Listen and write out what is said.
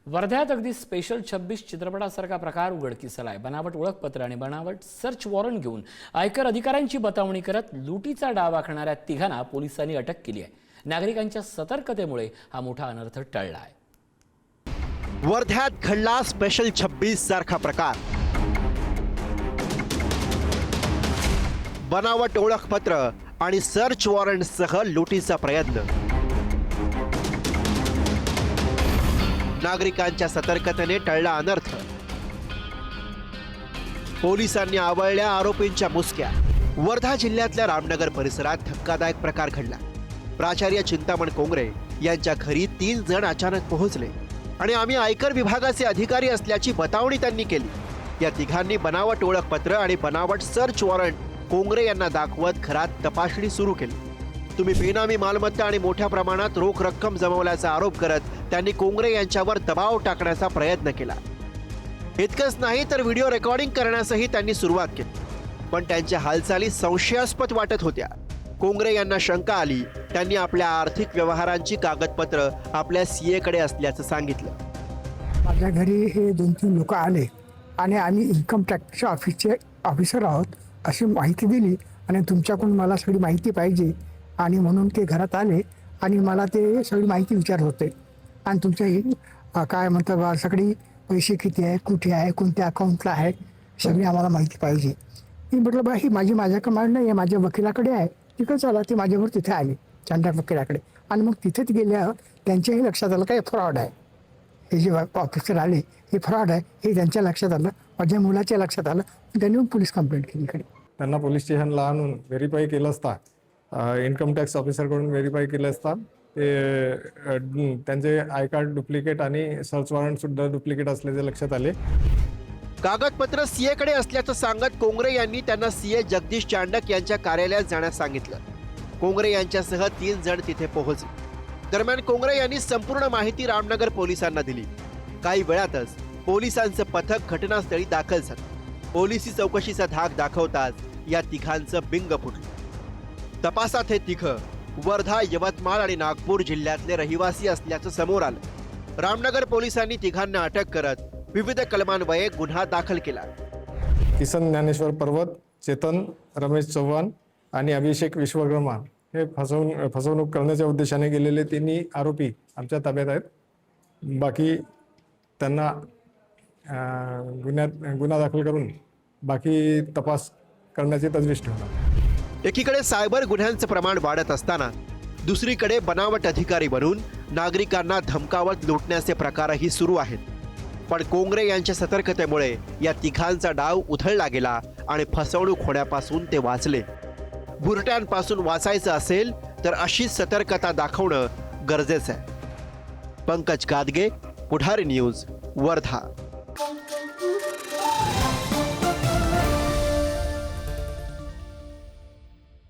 वर्ध्यात अगदी स्पेशल 26 चित्रपटासारखा प्रकार उघडकीस आलाय। बनावट ओळखपत्र आणि बनावट सर्च वॉरंट घेऊन आयकर अधिकाऱ्यांची बतावणी करत लुटीचा डाव आखणाऱ्या तिघांना पोलिसांनी अटक केली आहे। नागरिकांच्या सतर्कतेमुळे हा मोठा अनर्थ टळला आहे। वर्ध्यात घडला स्पेशल 26 सारखा प्रकार। बनावट ओळखपत्र आणि सर्च वॉरंटसह लुटीचा प्रयत्न। नागरिकांच्या सतर्कतेने टळला अनर्थ। पोलिसांनी आवळल्या आरोपींच्या मुसक्या। वर्धा जिल्ह्यातल्या रामनगर परिसरात धक्कादायक प्रकार घडला। प्राचार्य चिंतामण कोंगरे यांच्या घरी 3 जण अचानक पोहोचले आणि आम्ही आयकर विभागाचे अधिकारी असल्याची बतावणी त्यांनी केली। या तिघांनी बनावट ओळखपत्र आणि बनावट सर्च वॉरंट कोंगरे यांना दाखवत घरात तपासणी सुरू केली। तुम्ही बेनामी मालमत्ता आणि मोठ्या प्रमाणात रोख रक्कम जमवल्याचा आरोप करत त्यांनी कोंगरे यांच्यावर दबाव टाकण्याचा प्रयत्न केला। इतकंच नाही तर व्हिडिओ रेकॉर्डिंग करण्यासही त्यांनी सुरुवात केली, पण त्यांच्या हालचाली संशयास्पद वाटत होत्या। कोंगरे यांना शंका आली। त्यांनी आपल्या आर्थिक व्यवहारांची कागदपत्र आपल्या सीए कडे असल्याचं सांगितलं। माझ्या घरी हे 2-3 लोक आले आणि आम्ही इन्कम टॅक्सच्या ऑफिसचे ऑफिसर आहोत अशी माहिती दिली आणि तुमच्याकडून मला सगळी माहिती पाहिजे आणि म्हणून ते घरात आले आणि मला ते सगळी माहिती विचारत होते आणि तुमच्या काय म्हणतात बा सगळी पैसे किती आहे, कुठे आहे, कोणत्या अकाउंटला आहे, सगळी आम्हाला माहिती पाहिजे। मी म्हटलं बा ही माझ्याकडे नाही आहे, माझ्या वकिलाकडे आहे। तिकडे चला, ते माझ्यावर तिथे आले चांडा वकिलाकडे आणि मग तिथेच गेल्यावर त्यांच्याही लक्षात आलं काय फ्रॉड आहे। हे जे ऑफिसर आले हे फ्रॉड आहे हे त्यांच्या लक्षात आलं, माझ्या मुलाच्या लक्षात आलं। त्यांनी पोलीस कंप्लेंट केली। इकडे त्यांना पोलीस स्टेशनला आणून व्हेरीफाय केलं असता, इन्कम टॅक्स ऑफिसरकडून व्हेरीफाय केलं असता ते त्यांचे आय कार्ड डुप्लिकेट आणि सर्च वॉरंट सुद्धा डुप्लिकेट असल्याचे लक्षात आले। कागदपत्र सीए कडे असल्याचं सांगत कोंगरे यांनी त्यांना सीए जगदीश चांडक यांच्या कार्यालयात जाण्यास सांगितलं। कोंगरे यांच्यासह 3 जण तिथे पोहोचले। दरम्यान कोंगरे यांनी संपूर्ण माहिती रामनगर पोलिसांना दिली। काही वेळातच पोलिसांचं पथक घटनास्थळी दाखल झालं। पोलिसी चौकशीचा धाक दाखवताच या तिघांचं बिंग फुटलं। तपासात हे तिघ वर्धा, यवतमाळ आणि नागपूर जिल्ह्यातले रहिवासी असल्याचं समोर आलं। रामनगर पोलिसांनी तिघांना अटक करत विविध कलमान्वये गुन्हा दाखल केला। किसन ज्ञानेश्वर पर्वत, चेतन रमेश चव्हाण आणि अभिषेक विश्वकर्मा हे फसवणूक करण्याच्या उद्देशाने गेलेले 3 आरोपी आमच्या ताब्यात आहेत। बाकी त्यांना गुन्हा दाखल करून बाकी तपास करण्याची तजवीज ठेवणार। एकीकडे सायबर गुन्ह्यांचं प्रमाण वाढत असताना दुसरीकडे बनावट अधिकारी बनून नागरिकांना धमकावत लुटण्याचे प्रकारही सुरू आहेत। पण कोंगरे यांच्या सतर्कतेमुळे या तिघांचा डाव उधळला गेला आणि फसवणूक होण्यापासून ते वाचले। बुरट्यांपासून वाचायचं असेल तर अशीच सतर्कता दाखवणं गरजेचं आहे। पंकज गादगे, पुढारी न्यूज, वर्धा।